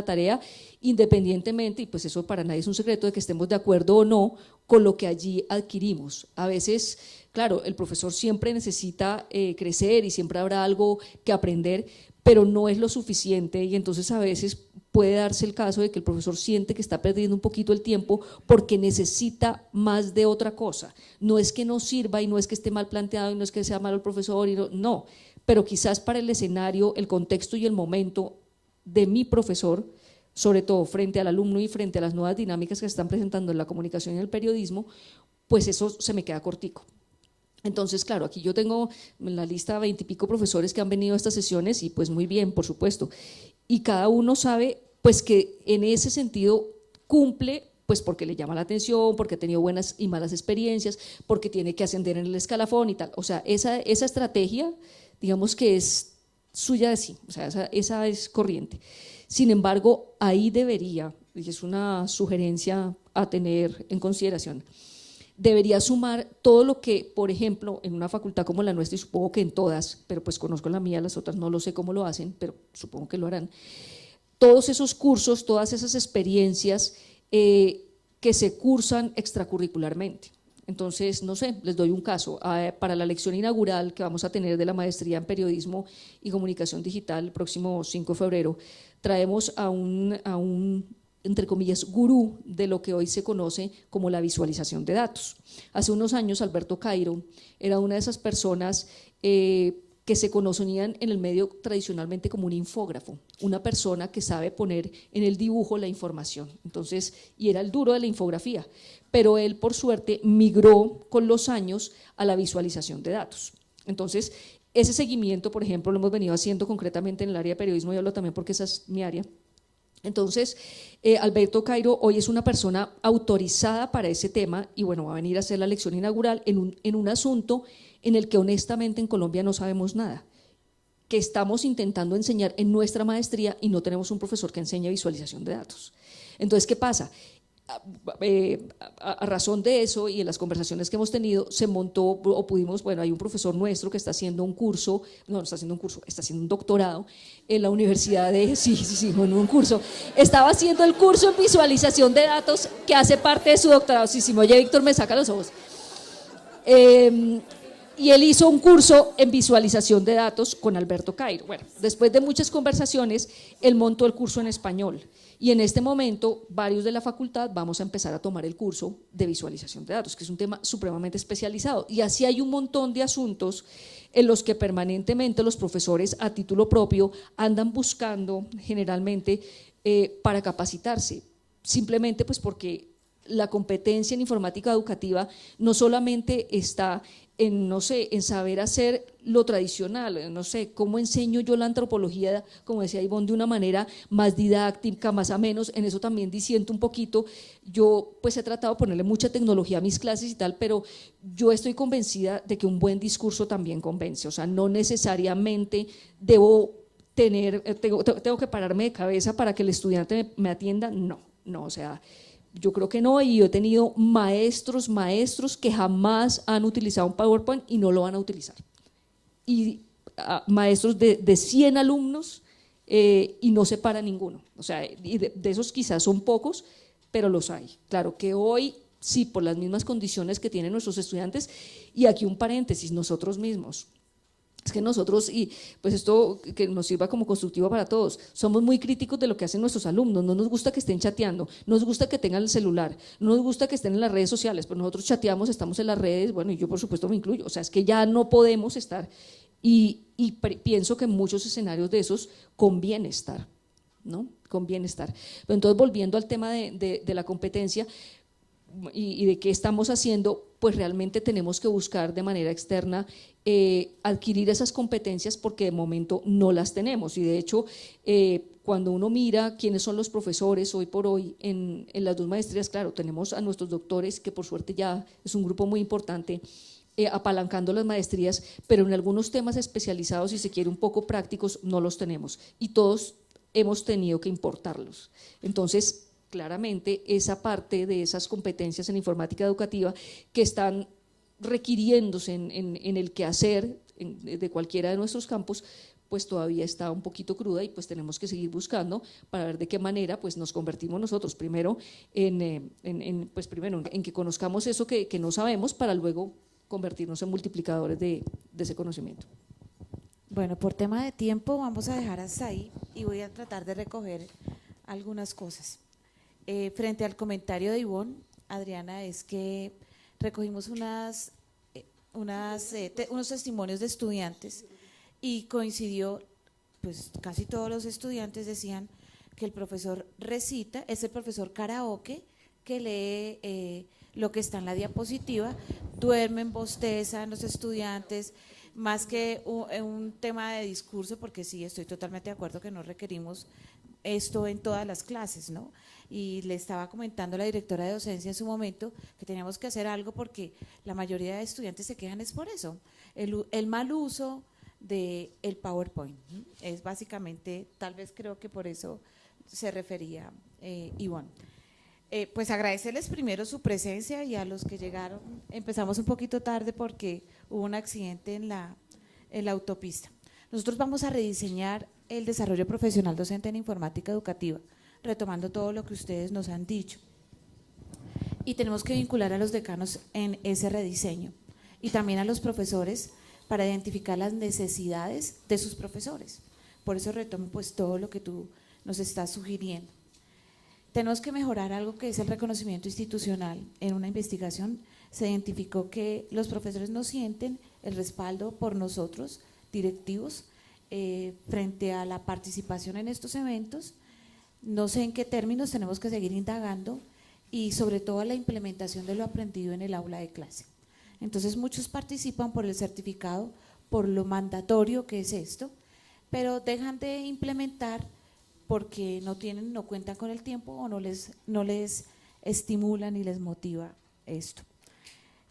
tarea independientemente, y pues eso para nadie es un secreto, de que estemos de acuerdo o no con lo que allí adquirimos. A veces, claro, el profesor siempre necesita crecer y siempre habrá algo que aprender, pero no es lo suficiente, y entonces a veces puede darse el caso de que el profesor siente que está perdiendo un poquito el tiempo porque necesita más de otra cosa. No es que no sirva y no es que esté mal planteado y no es que sea malo el profesor, no, pero quizás para el escenario, el contexto y el momento de mi profesor, sobre todo frente al alumno y frente a las nuevas dinámicas que se están presentando en la comunicación y el periodismo, pues eso se me queda cortico. Entonces, claro, aquí yo tengo en la lista 20 y pico profesores que han venido a estas sesiones, y pues muy bien, por supuesto, y cada uno sabe pues que en ese sentido cumple, pues porque le llama la atención, porque ha tenido buenas y malas experiencias, porque tiene que ascender en el escalafón y tal. O sea, esa estrategia, digamos que es suya de sí, o sea, esa es corriente. Sin embargo, ahí debería, y es una sugerencia a tener en consideración, debería sumar todo lo que, por ejemplo, en una facultad como la nuestra, y supongo que en todas, pero pues conozco la mía, las otras no lo sé cómo lo hacen, pero supongo que lo harán, todos esos cursos, todas esas experiencias que se cursan extracurricularmente. Entonces, no sé, les doy un caso. Para la lección inaugural que vamos a tener de la maestría en periodismo y comunicación digital el próximo 5 de febrero, traemos a un entre comillas, gurú de lo que hoy se conoce como la visualización de datos. Hace unos años Alberto Cairo era una de esas personas que se conocían en el medio tradicionalmente como un infógrafo, una persona que sabe poner en el dibujo la información. Entonces, y era el duro de la infografía, pero él por suerte migró con los años a la visualización de datos. Entonces, ese seguimiento, por ejemplo, lo hemos venido haciendo concretamente en el área de periodismo, y hablo también porque esa es mi área. Entonces, Alberto Cairo hoy es una persona autorizada para ese tema, y bueno, va a venir a hacer la lección inaugural en un asunto en el que honestamente en Colombia no sabemos nada, que estamos intentando enseñar en nuestra maestría y no tenemos un profesor que enseñe visualización de datos. Entonces, ¿qué pasa? A razón de eso y en las conversaciones que hemos tenido, se montó o pudimos, bueno, hay un profesor nuestro que está haciendo un curso, no está haciendo un curso, está haciendo un doctorado en la universidad de, no un curso, estaba haciendo el curso en visualización de datos que hace parte de su doctorado. Sí, oye, Víctor, me saca los ojos. Y él hizo un curso en visualización de datos con Alberto Cairo. Bueno, después de muchas conversaciones, él montó el curso en español. Y en este momento, varios de la facultad vamos a empezar a tomar el curso de visualización de datos, que es un tema supremamente especializado. Y así hay un montón de asuntos en los que permanentemente los profesores a título propio andan buscando generalmente para capacitarse, simplemente pues porque la competencia en informática educativa no solamente está en, no sé, en saber hacer lo tradicional, no sé, cómo enseño yo la antropología, como decía Ivonne, de una manera más didáctica, más a menos, en eso también disiento un poquito. Yo pues he tratado de ponerle mucha tecnología a mis clases y tal, pero yo estoy convencida de que un buen discurso también convence, o sea, no necesariamente debo tener, tengo que pararme de cabeza para que el estudiante me atienda, no, o sea, yo creo que no, y yo he tenido maestros que jamás han utilizado un PowerPoint y no lo van a utilizar. Y maestros de 100 alumnos y no se para ninguno. O sea, y de esos quizás son pocos, pero los hay. Claro que hoy sí, por las mismas condiciones que tienen nuestros estudiantes, y aquí un paréntesis, nosotros mismos. Es que nosotros, y pues esto que nos sirva como constructivo para todos, somos muy críticos de lo que hacen nuestros alumnos, no nos gusta que estén chateando, no nos gusta que tengan el celular, no nos gusta que estén en las redes sociales, pero nosotros chateamos, estamos en las redes, bueno, y yo por supuesto me incluyo, o sea, es que ya no podemos estar, y pienso que en muchos escenarios de esos conviene estar, ¿no? Conviene estar. Pero entonces, volviendo al tema de la competencia, y de qué estamos haciendo, pues realmente tenemos que buscar de manera externa adquirir esas competencias, porque de momento no las tenemos, y de hecho cuando uno mira quiénes son los profesores hoy por hoy en las dos maestrías, claro, tenemos a nuestros doctores, que por suerte ya es un grupo muy importante, apalancando las maestrías, pero en algunos temas especializados, si se quiere un poco prácticos, no los tenemos, y todos hemos tenido que importarlos. Entonces, claramente esa parte de esas competencias en informática educativa que están requiriéndose en el quehacer de cualquiera de nuestros campos, pues todavía está un poquito cruda, y pues tenemos que seguir buscando para ver de qué manera pues nos convertimos nosotros primero en que conozcamos eso que no sabemos, para luego convertirnos en multiplicadores de ese conocimiento. Bueno, por tema de tiempo vamos a dejar hasta ahí y voy a tratar de recoger algunas cosas. Frente al comentario de Ivonne, Adriana, es que recogimos unos testimonios de estudiantes y coincidió, pues casi todos los estudiantes decían que el profesor recita, es el profesor karaoke que lee lo que está en la diapositiva, duermen, bostezan los estudiantes, más que un tema de discurso, porque sí, estoy totalmente de acuerdo que no requerimos esto en todas las clases, ¿no? Y le estaba comentando a la directora de docencia en su momento que teníamos que hacer algo, porque la mayoría de estudiantes se quejan es por eso, el mal uso del PowerPoint, ¿no? Es básicamente, tal vez creo que por eso se refería Ivonne. Pues agradecerles primero su presencia, y a los que llegaron, empezamos un poquito tarde porque hubo un accidente en la autopista. Nosotros vamos a rediseñar el desarrollo profesional docente en informática educativa, retomando todo lo que ustedes nos han dicho. Y tenemos que vincular a los decanos en ese rediseño, y también a los profesores para identificar las necesidades de sus profesores. Por eso retomo pues todo lo que tú nos estás sugiriendo. Tenemos que mejorar algo que es el reconocimiento institucional. En una investigación se identificó que los profesores no sienten el respaldo por nosotros, directivos, frente a la participación en estos eventos. No sé en qué términos, tenemos que seguir indagando, y sobre todo la implementación de lo aprendido en el aula de clase. Entonces muchos participan por el certificado, por lo mandatorio que es esto, pero dejan de implementar porque no cuentan con el tiempo, o no les estimula ni les motiva esto.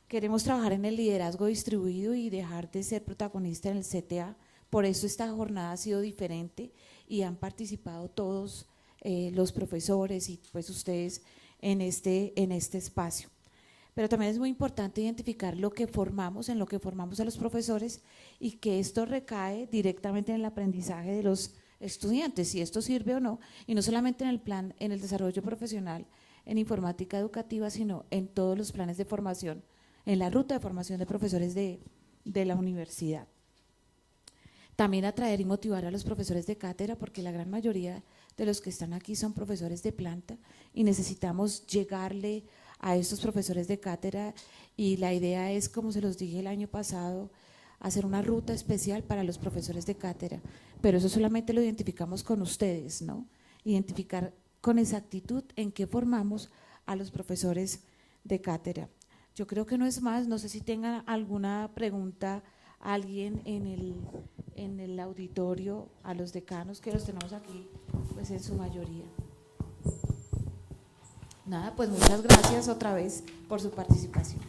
Queremos trabajar en el liderazgo distribuido y dejar de ser protagonista en el CTA, por eso esta jornada ha sido diferente y han participado todos los profesores y pues ustedes en este espacio. Pero también es muy importante identificar lo que formamos, en lo que formamos a los profesores, y que esto recae directamente en el aprendizaje de los estudiantes, si esto sirve o no, y no solamente en el plan, en el desarrollo profesional en informática educativa, sino en todos los planes de formación, en la ruta de formación de profesores de la universidad. También atraer y motivar a los profesores de cátedra, porque la gran mayoría de los que están aquí son profesores de planta, y necesitamos llegarle a estos profesores de cátedra, y la idea es, como se los dije el año pasado, hacer una ruta especial para los profesores de cátedra, pero eso solamente lo identificamos con ustedes, ¿no? Identificar con exactitud en qué formamos a los profesores de cátedra. Yo creo que no es más, no sé si tengan alguna pregunta alguien en el auditorio, a los decanos, que los tenemos aquí pues en su mayoría. Nada, pues muchas gracias otra vez por su participación.